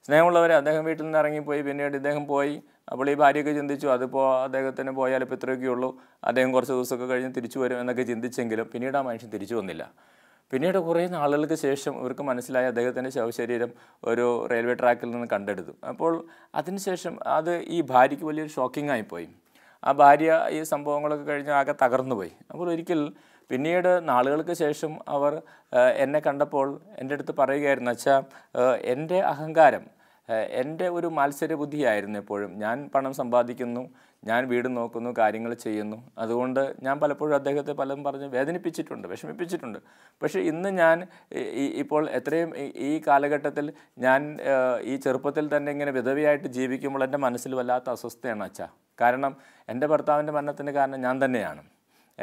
സ്നേഹമുള്ളവരെ, അദ്ദേഹം വീട്ടിൽ നിന്ന് ഇറങ്ങിപ്പോയി. പിന്നീട് ഇദ്ദേഹം പോയി. അപ്പോൾ ഈ ഭാര്യയൊക്കെ ചിന്തിച്ചു, അതിപ്പോൾ അദ്ദേഹത്തിന് പോയാൽ ഇപ്പോൾ ഇത്രയൊക്കെ ഉള്ളൂ, അദ്ദേഹം കുറച്ച് ദിവസമൊക്കെ കഴിഞ്ഞ് തിരിച്ചു വരും എന്നൊക്കെ ചിന്തിച്ചെങ്കിലും പിന്നീട് ആ മനുഷ്യൻ തിരിച്ചു വന്നില്ല. പിന്നീട് കുറേ നാളുകൾക്ക് ശേഷം ഇവർക്ക് മനസ്സിലായി അദ്ദേഹത്തിൻ്റെ ശവശരീരം ഒരു റെയിൽവേ ട്രാക്കിൽ നിന്ന് കണ്ടെടുത്തു. അപ്പോൾ അതിനുശേഷം അത് ഈ ഭാര്യയ്ക്ക് വലിയൊരു ഷോക്കിംഗ് ആയിപ്പോയി. ആ ഭാര്യ ഈ സംഭവങ്ങളൊക്കെ കഴിഞ്ഞ് ആകെ തകർന്നു പോയി. അപ്പോൾ ഒരിക്കൽ പിന്നീട് നാളുകൾക്ക് ശേഷം അവർ എന്നെ കണ്ടപ്പോൾ എൻ്റെ അടുത്ത് പറയുകയായിരുന്നു, അച്ഛാ, എൻ്റെ അഹങ്കാരം, എൻ്റെ ഒരു മാത്സര്യ ബുദ്ധിയായിരുന്നു എപ്പോഴും. ഞാൻ പണം സമ്പാദിക്കുന്നു, ഞാൻ വീട് നോക്കുന്നു, കാര്യങ്ങൾ ചെയ്യുന്നു. അതുകൊണ്ട് ഞാൻ പലപ്പോഴും അദ്ദേഹത്തെ പലതും പറഞ്ഞ് വേദനിപ്പിച്ചിട്ടുണ്ട്, വിഷമിപ്പിച്ചിട്ടുണ്ട്. പക്ഷേ ഇന്ന് ഞാൻ ഇപ്പോൾ എത്രയും ഈ കാലഘട്ടത്തിൽ ഞാൻ ഈ ചെറുപ്പത്തിൽ തന്നെ ഇങ്ങനെ വിധവയായിട്ട് ജീവിക്കുമ്പോൾ എൻ്റെ മനസ്സിൽ വല്ലാത്ത അസ്വസ്ഥയാണ് അച്ഛാ. കാരണം എൻ്റെ ഭർത്താവിൻ്റെ മരണത്തിന് കാരണം ഞാൻ തന്നെയാണ്,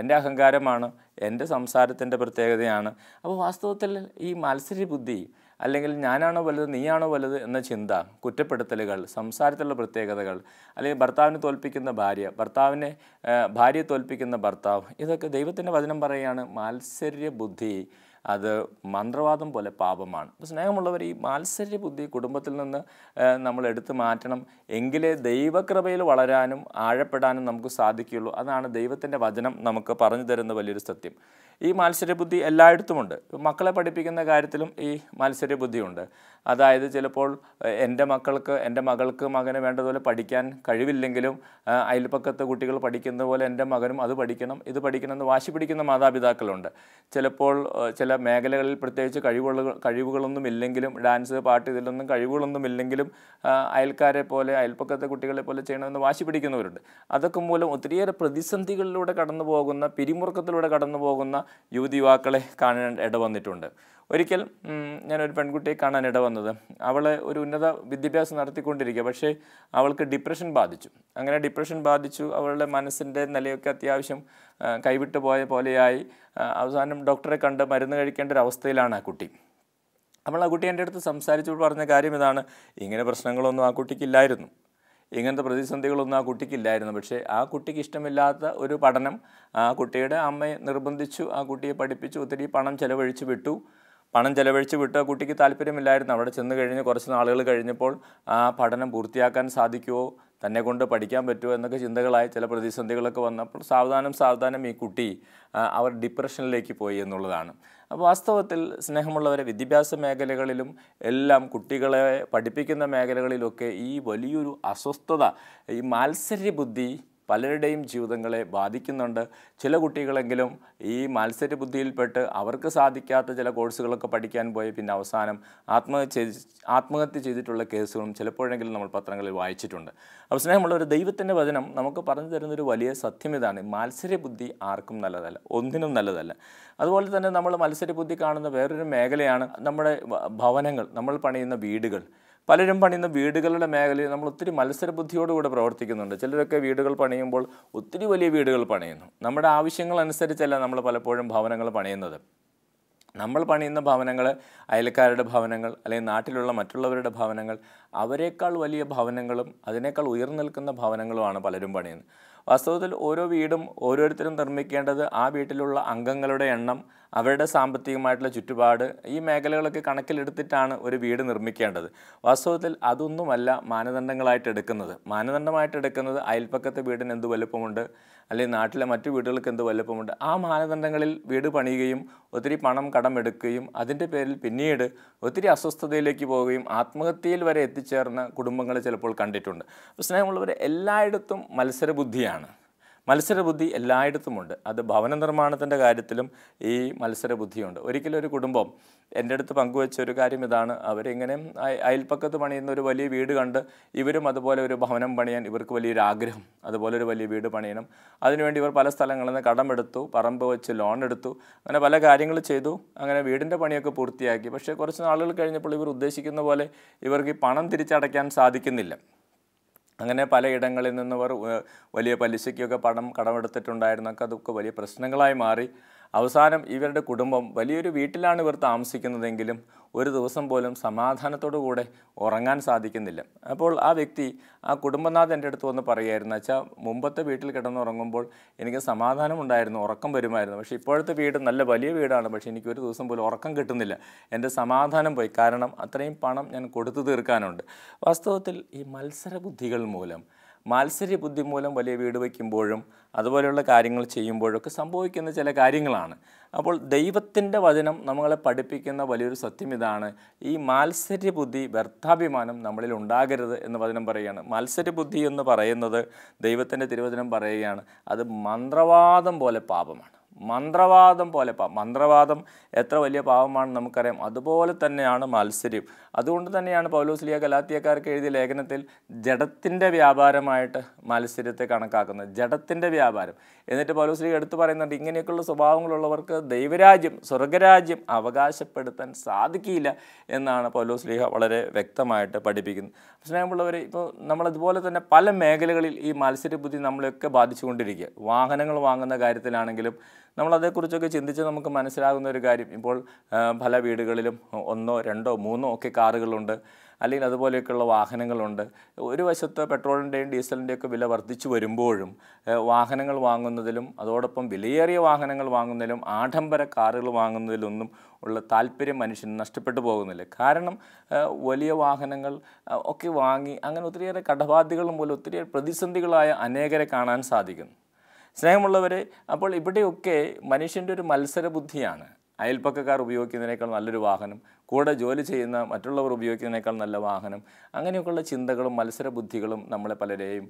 എൻ്റെ അഹങ്കാരമാണ്, എൻ്റെ സംസാരത്തിൻ്റെ പ്രത്യേകതയാണ്. അപ്പോൾ വാസ്തവത്തിൽ ഈ മാത്സര്യ ബുദ്ധി, അല്ലെങ്കിൽ ഞാനാണോ വലുത്, നീയാണോ വലുത് എന്ന ചിന്ത, കുറ്റപ്പെടുത്തലുകൾ, സംസാരത്തിലുള്ള പ്രത്യേകതകൾ, അല്ലെങ്കിൽ ഭർത്താവിനെ തോൽപ്പിക്കുന്ന ഭാര്യയെ തോൽപ്പിക്കുന്ന ഭർത്താവ്, ഇതൊക്കെ ദൈവത്തിൻ്റെ വചനം പറയുകയാണ്, മാത്സര്യ ബുദ്ധി അത് മന്ത്രവാദം പോലെ പാപമാണ്. അപ്പോൾ സ്നേഹമുള്ളവർ, ഈ മാത്സര്യ ബുദ്ധി കുടുംബത്തിൽ നിന്ന് നമ്മൾ എടുത്തു മാറ്റണം. എങ്കിലേ ദൈവകൃപയിൽ വളരാനും ആഴപ്പെടാനും നമുക്ക് സാധിക്കുകയുള്ളൂ. അതാണ് ദൈവത്തിൻ്റെ വചനം നമുക്ക് പറഞ്ഞു തരുന്ന വലിയൊരു സത്യം. ഈ മാത്സര്യബുദ്ധി എല്ലായിടത്തുമുണ്ട്. മക്കളെ പഠിപ്പിക്കുന്ന കാര്യത്തിലും ഈ മാത്സര്യബുദ്ധിയുണ്ട്. അതായത് ചിലപ്പോൾ എൻ്റെ മകൾക്ക് മകന് വേണ്ടതുപോലെ പഠിക്കാൻ കഴിവില്ലെങ്കിലും അയൽപ്പക്കത്തെ കുട്ടികൾ പഠിക്കുന്ന പോലെ എൻ്റെ മകനും അത് പഠിക്കണം, ഇത് പഠിക്കണം എന്ന് വാശി പിടിക്കുന്ന മാതാപിതാക്കളുണ്ട്. ചിലപ്പോൾ ചില മേഖലകളിൽ പ്രത്യേകിച്ച് കഴിവുകളൊന്നും ഇല്ലെങ്കിലും, ഡാൻസ്, പാട്ട്, ഇതിലൊന്നും കഴിവുകളൊന്നും ഇല്ലെങ്കിലും അയൽക്കാരെ പോലെ, അയൽപ്പക്കത്തെ കുട്ടികളെ പോലെ ചെയ്യണമെന്ന് വാശി പിടിക്കുന്നവരുണ്ട്. അതൊക്കെ മൂലം ഒത്തിരിയേറെ പ്രതിസന്ധികളിലൂടെ കടന്നു പോകുന്ന, പിരിമുറുക്കത്തിലൂടെ കടന്നു പോകുന്ന യുവാക്കളെ കാണാൻ ഇടവന്നിട്ടുണ്ട്. ഒരിക്കൽ ഞാനൊരു പെൺകുട്ടിയെ കാണാൻ ഇടവന്നത്, അവൾ ഒരു ഉന്നത വിദ്യാഭ്യാസം നടത്തിക്കൊണ്ടിരിക്കുക, പക്ഷേ അവൾക്ക് ഡിപ്രഷൻ ബാധിച്ചു. അങ്ങനെ ഡിപ്രഷൻ ബാധിച്ചു, അവളുടെ മനസ്സിൻ്റെ നിലയൊക്കെ അത്യാവശ്യം കൈവിട്ടു പോയ പോലെയായി. അവസാനം ഡോക്ടറെ കണ്ട് മരുന്ന് കഴിക്കേണ്ട ഒരു അവസ്ഥയിലാണ് ആ കുട്ടി. അപ്പോൾ ആ കുട്ടി എൻ്റെ അടുത്ത് സംസാരിച്ചു പറഞ്ഞ കാര്യം ഇതാണ്, ഇങ്ങനെ പ്രശ്നങ്ങളൊന്നും ആ കുട്ടിക്കില്ലായിരുന്നു. ഇങ്ങനത്തെ പ്രതിസന്ധികളൊന്നും ആ കുട്ടിക്കില്ലായിരുന്നു. പക്ഷേ ആ കുട്ടിക്ക് ഇഷ്ടമില്ലാത്ത ഒരു പഠനം ആ കുട്ടിയുടെ അമ്മയെ നിർബന്ധിച്ചു, ആ കുട്ടിയെ പഠിപ്പിച്ചു, ഒത്തിരി പണം ചെലവഴിച്ച് വിട്ടു. ആ കുട്ടിക്ക് താല്പര്യമില്ലായിരുന്നു. അവിടെ ചെന്ന് കഴിഞ്ഞ് കുറച്ച് നാളുകൾ കഴിഞ്ഞപ്പോൾ ആ പഠനം പൂർത്തിയാക്കാൻ സാധിക്കുമോ, തന്നെ കൊണ്ട് പഠിക്കാൻ പറ്റുമോ എന്നൊക്കെ ചിന്തകളായി ചില പ്രതിസന്ധികളൊക്കെ വന്നപ്പോൾ സാവധാനം ഈ കുട്ടി അവർ ഡിപ്രഷനിലേക്ക് പോയി എന്നുള്ളതാണ്. അപ്പോൾ വാസ്തവത്തിൽ സ്നേഹമുള്ളവരെ, വിദ്യാഭ്യാസ മേഖലകളിലും എല്ലാം കുട്ടികളെ പഠിപ്പിക്കുന്ന മേഖലകളിലൊക്കെ ഈ വലിയൊരു അസ്വസ്ഥത, ഈ മാത്സര്യബുദ്ധി പലരുടെയും ജീവിതങ്ങളെ ബാധിക്കുന്നുണ്ട്. ചില കുട്ടികളെങ്കിലും ഈ മാത്സര്യബുദ്ധിയിൽപ്പെട്ട് അവർക്ക് സാധിക്കാത്ത ചില കോഴ്സുകളൊക്കെ പഠിക്കാൻ പോയി പിന്നെ അവസാനം ആത്മഹത്യ ചെയ്തിട്ടുള്ള കേസുകളും ചിലപ്പോഴെങ്കിലും നമ്മൾ പത്രങ്ങളിൽ വായിച്ചിട്ടുണ്ട്. അപ്പോൾ സ്നേഹമുള്ള ഒരു ദൈവത്തിൻ്റെ വചനം നമുക്ക് പറഞ്ഞു തരുന്നൊരു വലിയ സത്യം ഇതാണ്: മാത്സര്യബുദ്ധി ആർക്കും നല്ലതല്ല, ഒന്നിനും നല്ലതല്ല. അതുപോലെ തന്നെ നമ്മൾ മത്സരബുദ്ധി കാണുന്ന വേറൊരു മേഖലയാണ് നമ്മുടെ ഭവനങ്ങൾ, നമ്മൾ പണിയുന്ന വീടുകൾ. പലരും പണിയുന്ന വീടുകളുടെ മേഖലയിൽ നമ്മൾ ഒത്തിരി മത്സരബുദ്ധിയോടുകൂടെ പ്രവർത്തിക്കുന്നുണ്ട്. ചിലരൊക്കെ വീടുകൾ പണിയുമ്പോൾ ഒത്തിരി വലിയ വീടുകൾ പണിയുന്നു. നമ്മുടെ ആവശ്യങ്ങളനുസരിച്ചല്ല നമ്മൾ പലപ്പോഴും ഭവനങ്ങൾ പണിയുന്നത്. നമ്മൾ പണിയുന്ന ഭവനങ്ങൾ അയൽക്കാരുടെ ഭവനങ്ങൾ അല്ലെങ്കിൽ നാട്ടിലുള്ള മറ്റുള്ളവരുടെ ഭവനങ്ങൾ, അവരെക്കാൾ വലിയ ഭവനങ്ങളും അതിനേക്കാൾ ഉയർന്നു നിൽക്കുന്ന ഭവനങ്ങളുമാണ് പലരും പണിയുന്നത്. വാസ്തവത്തിൽ ഓരോ വീടും ഓരോരുത്തരും നിർമ്മിക്കേണ്ടത് ആ വീട്ടിലുള്ള അംഗങ്ങളുടെ എണ്ണം, അവരുടെ സാമ്പത്തികമായിട്ടുള്ള ചുറ്റുപാട്, ഈ മേഖലകളൊക്കെ കണക്കിലെടുത്തിട്ടാണ് ഒരു വീട് നിർമ്മിക്കേണ്ടത്. വാസ്തവത്തിൽ അതൊന്നുമല്ല മാനദണ്ഡമായിട്ട് എടുക്കുന്നത് അയൽപ്പക്കത്തെ വീടിന് എന്ത് വലുപ്പമുണ്ട്, അല്ലെങ്കിൽ നാട്ടിലെ മറ്റു വീടുകൾക്ക് എന്ത് വലുപ്പമുണ്ട്, ആ മാനദണ്ഡങ്ങളിൽ വീട് പണിയുകയും ഒത്തിരി പണം കടമെടുക്കുകയും അതിൻ്റെ പേരിൽ പിന്നീട് ഒത്തിരി അസ്വസ്ഥതയിലേക്ക് പോവുകയും ആത്മഹത്യയിൽ വരെ എത്തിച്ചേർന്ന കുടുംബങ്ങൾ ചിലപ്പോൾ കണ്ടിട്ടുണ്ട്. സ്നേഹമുള്ളവർ, എല്ലായിടത്തും മത്സരബുദ്ധി എല്ലായിടത്തുമുണ്ട്. അത് ഭവന നിർമ്മാണത്തിൻ്റെ കാര്യത്തിലും ഈ മത്സരബുദ്ധിയുണ്ട്. ഒരിക്കലും ഒരു കുടുംബം എൻ്റെ അടുത്ത് പങ്കുവെച്ച ഒരു കാര്യം ഇതാണ്: അവരിങ്ങനെ അയൽപ്പക്കത്ത് പണിയുന്ന ഒരു വലിയ വീട് കണ്ട് ഇവരും അതുപോലെ ഒരു ഭവനം പണിയാൻ ഇവർക്ക് വലിയൊരു ആഗ്രഹം, അതുപോലെ ഒരു വലിയ വീട് പണിയണം. അതിനുവേണ്ടി ഇവർ പല സ്ഥലങ്ങളിൽ നിന്ന് കടമെടുത്തു, പറമ്പ് വെച്ച് ലോൺ എടുത്തു, അങ്ങനെ പല കാര്യങ്ങൾ ചെയ്തു. അങ്ങനെ വീടിൻ്റെ പണിയൊക്കെ പൂർത്തിയാക്കി. പക്ഷേ കുറച്ച് നാളുകൾ കഴിഞ്ഞപ്പോൾ ഇവർ ഉദ്ദേശിക്കുന്ന പോലെ ഇവർക്ക് ഈ പണം തിരിച്ചടയ്ക്കാൻ സാധിക്കുന്നില്ല. അങ്ങനെ പലയിടങ്ങളിൽ നിന്നവർ വലിയ പലിശയ്ക്കൊക്കെ പണം കടമെടുത്തിട്ടുണ്ടായിരുന്നൊക്കെ അതൊക്കെ വലിയ പ്രശ്നങ്ങളായി മാറി. അവസാനം ഇവരുടെ കുടുംബം വലിയൊരു വീട്ടിലാണ് ഇവർ താമസിക്കുന്നതെങ്കിലും ഒരു ദിവസം പോലും സമാധാനത്തോടു കൂടെ ഉറങ്ങാൻ സാധിക്കുന്നില്ല. അപ്പോൾ ആ വ്യക്തി, ആ കുടുംബനാഥൻ എൻ്റെ അടുത്ത് വന്ന് പറയുമായിരുന്നു: അച്ഛാ, മുമ്പത്തെ വീട്ടിൽ കിടന്നുറങ്ങുമ്പോൾ എനിക്ക് സമാധാനം ഉണ്ടായിരുന്നു, ഉറക്കം വരുമായിരുന്നു. പക്ഷേ ഇപ്പോഴത്തെ വീട് നല്ല വലിയ വീടാണ്, പക്ഷേ എനിക്ക് ഒരു ദിവസം പോലും ഉറക്കം കിട്ടുന്നില്ല, എൻ്റെ സമാധാനം പോയി. കാരണം അത്രയും പണം ഞാൻ കൊടുത്തു തീർക്കാനുണ്ട്. വാസ്തവത്തിൽ ഈ മാത്സര്യബുദ്ധി മൂലം വലിയ വീട് വയ്ക്കുമ്പോഴും അതുപോലെയുള്ള കാര്യങ്ങൾ ചെയ്യുമ്പോഴൊക്കെ സംഭവിക്കുന്ന ചില കാര്യങ്ങളാണ്. അപ്പോൾ ദൈവത്തിൻ്റെ വചനം നമ്മളെ പഠിപ്പിക്കുന്ന വലിയൊരു സത്യം ഇതാണ്: ഈ മാത്സര്യബുദ്ധി, വ്യർത്ഥാഭിമാനം നമ്മളിൽ ഉണ്ടാകരുത് എന്ന് വചനം പറയുകയാണ്. മാത്സര്യബുദ്ധി എന്ന് പറയുന്നത് ദൈവത്തിൻ്റെ തിരുവചനം പറയുകയാണ്, അത് മന്ത്രവാദം പോലെ പാപമാണ്. മന്ത്രവാദം എത്ര വലിയ പാപമാണെന്ന് നമുക്കറിയാം. അതുപോലെ തന്നെയാണ് മാത്സര്യം. അതുകൊണ്ട് തന്നെയാണ് പൗലോസ് ഗലാത്യക്കാർക്ക് എഴുതിയ ലേഖനത്തിൽ ജഡത്തിൻ്റെ വ്യാപാരമായിട്ട് മാത്സര്യത്തെ കണക്കാക്കുന്നത്. ജഡത്തിൻ്റെ വ്യാപാരം. എന്നിട്ട് പൗലോസ് എടുത്തു പറയുന്നുണ്ട്, ഇങ്ങനെയൊക്കെയുള്ള സ്വഭാവങ്ങളുള്ളവർക്ക് ദൈവരാജ്യം, സ്വർഗരാജ്യം അവകാശപ്പെടുത്താൻ സാധിക്കില്ല എന്നാണ് പൗലോസ് വളരെ വ്യക്തമായിട്ട് പഠിപ്പിക്കുന്നത്. സ്നേഹമുള്ളവർ, ഇപ്പോൾ നമ്മളതുപോലെ തന്നെ പല മേഖലകളിൽ ഈ മാത്സര്യബുദ്ധി നമ്മളെയൊക്കെ ബാധിച്ചുകൊണ്ടിരിക്കുക. വാഹനങ്ങൾ വാങ്ങുന്ന കാര്യത്തിലാണെങ്കിലും നമ്മളതേക്കുറിച്ചൊക്കെ ചിന്തിച്ച് നമുക്ക് മനസ്സിലാകുന്ന ഒരു കാര്യം, ഇപ്പോൾ പല വീടുകളിലും 1, 2, 3 ഒക്കെ കാറുകളുണ്ട്, അല്ലെങ്കിൽ അതുപോലെയൊക്കെയുള്ള വാഹനങ്ങളുണ്ട്. ഒരു വശത്ത് പെട്രോളിൻ്റെയും ഡീസലിൻ്റെയൊക്കെ വില വർദ്ധിച്ചു വരുമ്പോഴും വാഹനങ്ങൾ വാങ്ങുന്നതിലും അതോടൊപ്പം വിലയേറിയ വാഹനങ്ങൾ വാങ്ങുന്നതിലും ആഡംബര കാറുകൾ വാങ്ങുന്നതിലൊന്നും ഉള്ള താല്പര്യം മനുഷ്യന് നഷ്ടപ്പെട്ടു പോകുന്നില്ല. കാരണം വലിയ വാഹനങ്ങൾ ഒക്കെ വാങ്ങി അങ്ങനെ ഒത്തിരിയേറെ കടബാധ്യതകളും മൂലം ഒത്തിരിയേറെ പ്രതിസന്ധികളായ അനേകരെ കാണാൻ സാധിക്കുന്നു. സ്നേഹമുള്ളവരെ, അപ്പോൾ ഇവിടെയൊക്കെ മനുഷ്യൻ്റെ ഒരു മത്സരബുദ്ധിയാണ്. അയൽപ്പക്കക്കാർ ഉപയോഗിക്കുന്നതിനേക്കാൾ നല്ലൊരു വാഹനം, കൂടെ ജോലി ചെയ്യുന്ന മറ്റുള്ളവർ ഉപയോഗിക്കുന്നതിനേക്കാൾ നല്ല വാഹനം, അങ്ങനെയൊക്കെയുള്ള ചിന്തകളും മത്സരബുദ്ധികളും നമ്മളെ പലരെയും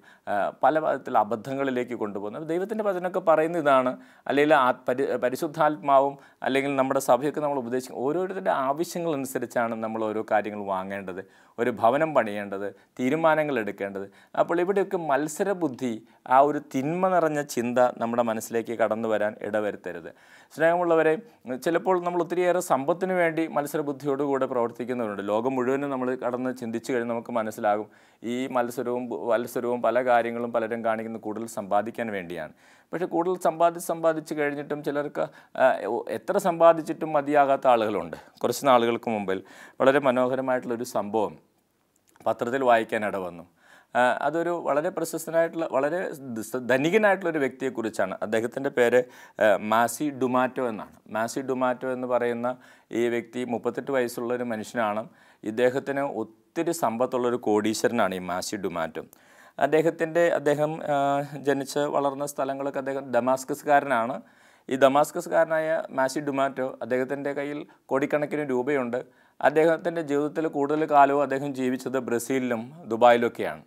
പല വിധത്തിൽ അബദ്ധങ്ങളിലേക്ക് കൊണ്ടുപോകുന്നത്. ദൈവത്തിൻ്റെ വചനമൊക്കെ പറയുന്ന ഇതാണ്, അല്ലെങ്കിൽ പരിശുദ്ധാത്മാവും അല്ലെങ്കിൽ നമ്മുടെ സഭയൊക്കെ നമ്മൾ ഉപദേശിക്കും, ഓരോരുത്തരുടെ ആവശ്യങ്ങളനുസരിച്ചാണ് നമ്മൾ ഓരോ കാര്യങ്ങൾ വാങ്ങേണ്ടത്, ഒരു ഭവനം പണിയേണ്ടത്, തീരുമാനങ്ങൾ എടുക്കേണ്ടത്. അപ്പോൾ ഇവിടെയൊക്കെ മത്സരബുദ്ധി, ആ ഒരു തിന്മ നിറഞ്ഞ ചിന്ത നമ്മുടെ മനസ്സിലേക്ക് കടന്നു വരാൻ ഇടവരുത്തരുത്. സ്നേഹമുള്ളവരെ, ചിലപ്പോൾ നമ്മൾ ഒത്തിരിയേറെ സമ്പത്തിന് വേണ്ടി മത്സരബുദ്ധിയോടുകൂടെ പ്രവർത്തിക്കുന്നവരുണ്ട്. ലോകം മുഴുവനും നമ്മൾ കടന്ന് ചിന്തിച്ചു കഴിഞ്ഞാൽ നമുക്ക് മനസ്സിലാകും, ഈ മത്സരവും പല കാര്യങ്ങളും പലരും കാണിക്കുന്നത് കൂടുതൽ സമ്പാദിക്കാൻ വേണ്ടിയാണ്. പക്ഷേ കൂടുതൽ സമ്പാദിച്ച് കഴിഞ്ഞിട്ടും ചിലർക്ക് എത്ര സമ്പാദിച്ചിട്ടും മതിയാകാത്ത ആളുകളുണ്ട്. കുറച്ച് നാളുകൾക്ക് മുമ്പിൽ വളരെ മനോഹരമായിട്ടുള്ളൊരു സംഭവം പത്രത്തിൽ വായിക്കാൻ ഇടവന്നു. അതൊരു വളരെ പ്രശസ്തനായിട്ടുള്ള വളരെ ധനികനായിട്ടുള്ളൊരു വ്യക്തിയെക്കുറിച്ചാണ്. അദ്ദേഹത്തിൻ്റെ പേര് മാസി ഡുമാറ്റോ എന്നാണ്. മാസി ഡുമാറ്റോ എന്ന് പറയുന്ന ഈ വ്യക്തി 38 വയസ്സുള്ളൊരു മനുഷ്യനാണ്. ഇദ്ദേഹത്തിന് ഒത്തിരി സമ്പത്തുള്ളൊരു കോടീശ്വരനാണ് ഈ മാസി ഡുമാറ്റോ. അദ്ദേഹം ജനിച്ച് വളർന്ന സ്ഥലങ്ങളൊക്കെ അദ്ദേഹം ദമാസ്കസ്കാരനാണ്. ഈ ദമാസ്കസ്കാരനായ മാസി ഡുമാറ്റോ അദ്ദേഹത്തിൻ്റെ കയ്യിൽ കോടിക്കണക്കിന് രൂപയുണ്ട്. അദ്ദേഹത്തിൻ്റെ ജീവിതത്തിൽ കൂടുതൽ കാലവും അദ്ദേഹം ജീവിച്ചത് ബ്രസീലിലും ദുബായിലൊക്കെയാണ്.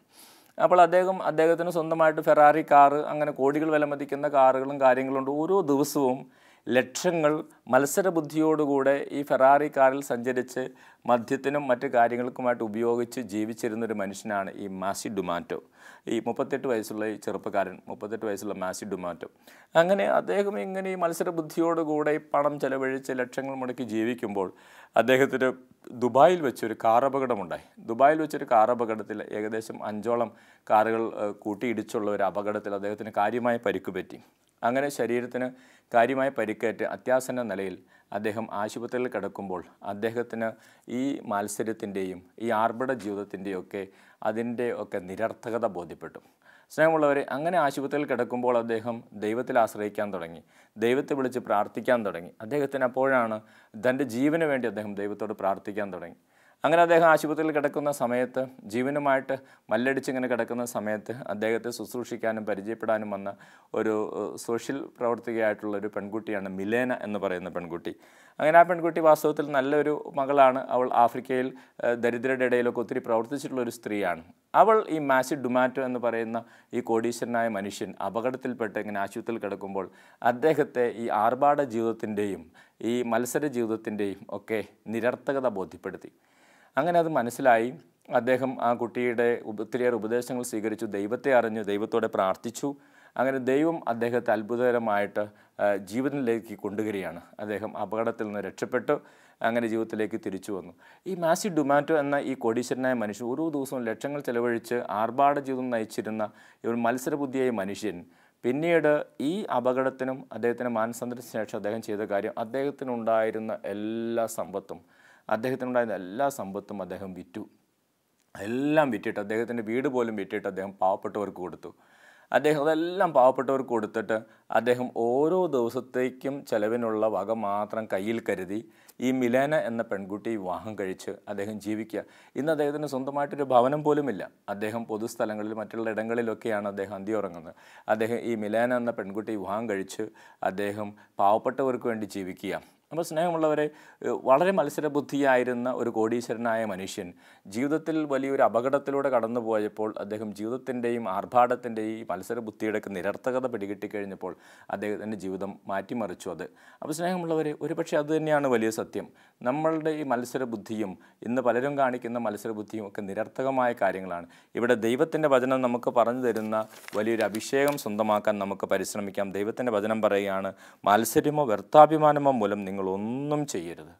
അപ്പോൾ അദ്ദേഹത്തിന് സ്വന്തമായിട്ട് ഫെറാറി കാറ്, അങ്ങനെ കോടികൾ വിലമതിക്കുന്ന കാറുകളും കാര്യങ്ങളുണ്ട്. ഓരോ ദിവസവും ലക്ഷങ്ങൾ മത്സരബുദ്ധിയോടുകൂടെ ഈ ഫെറാറി കാറിൽ സഞ്ചരിച്ച് മദ്യത്തിനും മറ്റു കാര്യങ്ങൾക്കുമായിട്ട് ഉപയോഗിച്ച് ജീവിച്ചിരുന്നൊരു മനുഷ്യനാണ് ഈ മാസി ഡുമാറ്റോ. ഈ 38 വയസ്സുള്ള ഈ ചെറുപ്പക്കാരൻ, 38 വയസ്സുള്ള മാസി ഡുമാറ്റോ. അങ്ങനെ അദ്ദേഹം ഇങ്ങനെ ഈ മത്സരബുദ്ധിയോടുകൂടെ ഈ പണം ചെലവഴിച്ച് ലക്ഷങ്ങൾ മുടക്കി ജീവിക്കുമ്പോൾ അദ്ദേഹത്തിന് ദുബായിൽ വെച്ചൊരു കാറപകടമുണ്ടായി. ദുബായിൽ വെച്ചൊരു കാറപകടത്തിൽ ഏകദേശം 5ഓളം കാറുകൾ കൂട്ടിയിടിച്ചുള്ള ഒരു അപകടത്തിൽ അദ്ദേഹത്തിന് കാര്യമായ പരിക്ക് പറ്റി. അങ്ങനെ ശരീരത്തിന് കാര്യമായ പരിക്കേറ്റ് അത്യാസന്ന നിലയിൽ അദ്ദേഹം ആശുപത്രിയിൽ കിടക്കുമ്പോൾ അദ്ദേഹത്തിന് ഈ മത്സരത്തിൻ്റെയും ഈ ആർഭാട ജീവിതത്തിൻ്റെയൊക്കെ അതിൻ്റെ നിരർത്ഥകത ബോധ്യപ്പെട്ടു. സ്നേഹമുള്ളവരെ, അങ്ങനെ ആശുപത്രിയിൽ കിടക്കുമ്പോൾ അദ്ദേഹം ദൈവത്തിൽ ആശ്രയിക്കാൻ തുടങ്ങി, ദൈവത്തെ വിളിച്ച് പ്രാർത്ഥിക്കാൻ തുടങ്ങി. അദ്ദേഹത്തിന് അപ്പോഴാണ് തൻ്റെ ജീവന് വേണ്ടി അദ്ദേഹം ദൈവത്തോട് പ്രാർത്ഥിക്കാൻ തുടങ്ങി. അങ്ങനെ അദ്ദേഹം ആശുപത്രിയിൽ കിടക്കുന്ന സമയത്ത്, ജീവനുമായിട്ട് മല്ലടിച്ചിങ്ങനെ കിടക്കുന്ന സമയത്ത് അദ്ദേഹത്തെ ശുശ്രൂഷിക്കാനും പരിചയപ്പെടാനും വന്ന ഒരു സോഷ്യൽ പ്രവർത്തകയായിട്ടുള്ളൊരു പെൺകുട്ടിയാണ് മിലേന എന്ന് പറയുന്ന പെൺകുട്ടി. അങ്ങനെ ആ പെൺകുട്ടി വാസ്തവത്തിൽ നല്ലൊരു മകളാണ്. അവൾ ആഫ്രിക്കയിൽ ദരിദ്രരുടെ ഇടയിലൊക്കെ ഒത്തിരി പ്രവർത്തിച്ചിട്ടുള്ളൊരു സ്ത്രീയാണ്. അവൾ ഈ മാസി ഡുമാറ്റോ എന്ന് പറയുന്ന ഈ കോടീശ്വരനായ മനുഷ്യൻ അപകടത്തിൽപ്പെട്ട് ഇങ്ങനെ ആശുപത്രിയിൽ കിടക്കുമ്പോൾ അദ്ദേഹത്തെ ഈ ആർഭാട ജീവിതത്തിൻ്റെയും ഈ മത്സര ജീവിതത്തിൻ്റെയും ഒക്കെ നിരർത്ഥകത ബോധ്യപ്പെടുത്തി. അങ്ങനെ അത് മനസ്സിലായി. അദ്ദേഹം ആ കുട്ടിയുടെ ഒത്തിരിയേറെ ഉപദേശങ്ങൾ സ്വീകരിച്ചു, ദൈവത്തെ അറിഞ്ഞു, ദൈവത്തോടെ പ്രാർത്ഥിച്ചു. അങ്ങനെ ദൈവം അദ്ദേഹത്തെ അത്ഭുതകരമായിട്ട് ജീവിതത്തിലേക്ക് കൊണ്ടുവരികയാണ്. അദ്ദേഹം അപകടത്തിൽ നിന്ന് രക്ഷപ്പെട്ടു, അങ്ങനെ ജീവിതത്തിലേക്ക് തിരിച്ചു വന്നു. ഈ മാസി ഡുമാറ്റോ എന്ന ഈ കോടീശ്വരനായ മനുഷ്യൻ ഓരോ ദിവസവും ലക്ഷങ്ങൾ ചെലവഴിച്ച് ആർഭാട ജീവിതം നയിച്ചിരുന്ന ഒരു മത്സരബുദ്ധിയായ മനുഷ്യൻ പിന്നീട് ഈ അപകടത്തിനും അദ്ദേഹത്തിന് മാനസാന്തരത്തിന് ശേഷം അദ്ദേഹം ചെയ്ത കാര്യം, അദ്ദേഹത്തിനുണ്ടായിരുന്ന എല്ലാ സമ്പത്തും അദ്ദേഹം വിറ്റു. എല്ലാം വിറ്റിട്ട്, അദ്ദേഹത്തിൻ്റെ വീട് പോലും വിറ്റിട്ട് അദ്ദേഹം പാവപ്പെട്ടവർക്ക് കൊടുത്തു. അതെല്ലാം പാവപ്പെട്ടവർക്ക് കൊടുത്തിട്ട് അദ്ദേഹം ഓരോ ദിവസത്തേക്കും ചെലവിനുള്ള വക മാത്രം കയ്യിൽ കരുതി ഈ മിലേന എന്ന പെൺകുട്ടി വിവാഹം കഴിച്ച് അദ്ദേഹം ജീവിക്കുക. ഇന്ന് അദ്ദേഹത്തിന് സ്വന്തമായിട്ടൊരു ഭവനം പോലുമില്ല. അദ്ദേഹം പൊതുസ്ഥലങ്ങളിൽ മറ്റുള്ള ഇടങ്ങളിലൊക്കെയാണ് അദ്ദേഹം അന്തിയുറങ്ങുന്നത്. അദ്ദേഹം ഈ മിലേന എന്ന പെൺകുട്ടി വിവാഹം കഴിച്ച് അദ്ദേഹം പാവപ്പെട്ടവർക്ക് വേണ്ടി ജീവിക്കുക. അപ്പോൾ സ്നേഹമുള്ളവരെ, വളരെ മത്സരബുദ്ധിയായിരുന്ന ഒരു കോടീശ്വരനായ മനുഷ്യൻ ജീവിതത്തിൽ വലിയൊരു അപകടത്തിലൂടെ കടന്നു പോയപ്പോൾ അദ്ദേഹം ജീവിതത്തിൻ്റെയും ആർഭാടത്തിൻ്റെയും ഈ മത്സരബുദ്ധിയുടെയൊക്കെ നിരർത്ഥകത പിടികിട്ടിക്കഴിഞ്ഞപ്പോൾ അദ്ദേഹത്തിൻ്റെ ജീവിതം മാറ്റിമറിച്ചു അത്. അപ്പോൾ സ്നേഹമുള്ളവരെ, ഒരുപക്ഷെ അതുതന്നെയാണ് വലിയ സത്യം. നമ്മളുടെ ഈ മത്സരബുദ്ധിയും ഇന്ന് പലരും കാണിക്കുന്ന മത്സരബുദ്ധിയും ഒക്കെ നിരർത്ഥകമായ കാര്യങ്ങളാണ്. ഇവിടെ ദൈവത്തിൻ്റെ വചനം നമുക്ക് പറഞ്ഞു തരുന്ന വലിയൊരു അഭിഷേകം സ്വന്തമാക്കാൻ നമുക്ക് പരിശ്രമിക്കാം. ദൈവത്തിൻ്റെ വചനം പറയുകയാണ്, മാത്സര്യമോ വ്യർത്ഥാഭിമാനമോ മൂലം നിങ്ങളൊന്നും ചെയ്യരുത്.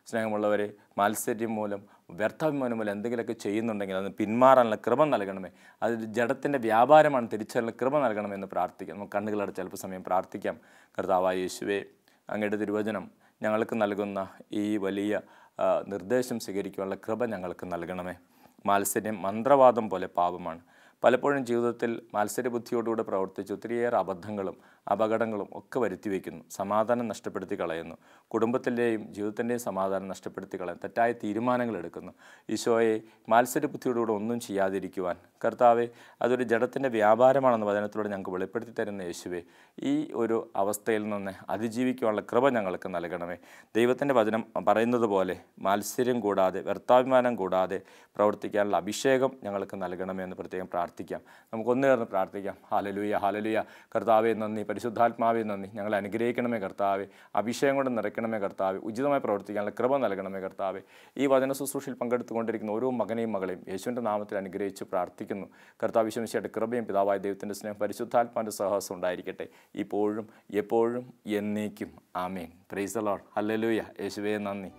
സ്നേഹമുള്ളവരെ, മാത്സര്യം മൂലം വ്യർത്ഥാഭിമാനം മൂലം എന്തെങ്കിലുമൊക്കെ ചെയ്യുന്നുണ്ടെങ്കിൽ അത് പിന്മാറാനുള്ള കൃപ നൽകണമേ. അത് ജഡത്തിൻ്റെ വ്യാപാരമാണ്, തിരിച്ചറിയാനുള്ള കൃപ നൽകണമെന്ന് പ്രാർത്ഥിക്കാം. നമുക്ക് കണ്ണുകളടച്ച് അല്പസമയം പ്രാർത്ഥിക്കാം. കർത്താവായ യേശുവേ, അങ്ങയുടെ തിരുവചനം ഞങ്ങൾക്ക് നൽകുന്ന ഈ വലിയ നിർദ്ദേശം സ്വീകരിക്കുവാനുള്ള കൃപ ഞങ്ങൾക്ക് നൽകണമേ. മാത്സര്യം മന്ത്രവാദം പോലെ പാപമാണ്. പലപ്പോഴും ജീവിതത്തിൽ മത്സരബുദ്ധിയോടുകൂടെ പ്രവർത്തിച്ച് ഒത്തിരിയേറെ അബദ്ധങ്ങളും അപകടങ്ങളും ഒക്കെ വരുത്തി വയ്ക്കുന്നു. സമാധാനം നഷ്ടപ്പെടുത്തി കളയുന്നു. കുടുംബത്തിൻ്റെയും ജീവിതത്തിൻ്റെയും സമാധാനം നഷ്ടപ്പെടുത്തി കളയുന്നു. തെറ്റായ തീരുമാനങ്ങൾ എടുക്കുന്നു. ഈശോയെ, മത്സരബുദ്ധിയോടുകൂടെ ഒന്നും ചെയ്യാതിരിക്കുവാൻ കർത്താവെ, അതൊരു ജഡത്തിൻ്റെ വ്യാപാരമാണെന്ന് വചനത്തിലൂടെ ഞങ്ങൾക്ക് വെളിപ്പെടുത്തി തരുന്ന യേശുവെ, ഈ ഒരു അവസ്ഥയിൽ നിന്ന് അതിജീവിക്കുവാനുള്ള കൃപ ഞങ്ങൾക്ക് നൽകണമേ. ദൈവത്തിൻ്റെ വചനം പറയുന്നത് പോലെ മാത്സര്യം കൂടാതെ വ്യർത്ഥാഭിമാനം കൂടാതെ പ്രവർത്തിക്കാനുള്ള അഭിഷേകം ഞങ്ങൾക്ക് നൽകണമേ എന്ന് പ്രത്യേകം പ്രാർത്ഥിക്കാം. നമുക്കൊന്നു ചേർന്ന് പ്രാർത്ഥിക്കാം. Hallelujah, hallelujah. കർത്താവേ നന്ദി, പരിശുദ്ധാത്മാവേ നന്ദി. ഞങ്ങളെ അനുഗ്രഹിക്കണമേ കർത്താവേ. അഭിഷേകം കൊണ്ട് നിറയ്ക്കണമേ കർത്താവേ. ഉചിതമായി പ്രവർത്തിക്കാനുള്ള കൃപ നൽകണമേ കർത്താവേ. ഈ വചന ശുശ്രൂഷയിൽ പങ്കെടുത്തുകൊണ്ടിരിക്കുന്ന ഓരോ മകനെയും മകളെയും യേശുവിൻ്റെ നാമത്തിൽ അനുഗ്രഹിച്ച് പ്രാർത്ഥിക്കുന്നു. കർത്താവ് വിശ്വസിയുടെ കൃപയും പിതാവായ ദൈവത്തിൻ്റെ സ്നേഹം പരിശുദ്ധാത്മാവിൻ്റെ സഹവാസം ഉണ്ടായിരിക്കട്ടെ, ഇപ്പോഴും എപ്പോഴും എന്നേക്കും. ആമേൻ. Praise the lord. ഹല്ലേലൂയ. യേശുവേ നന്ദി.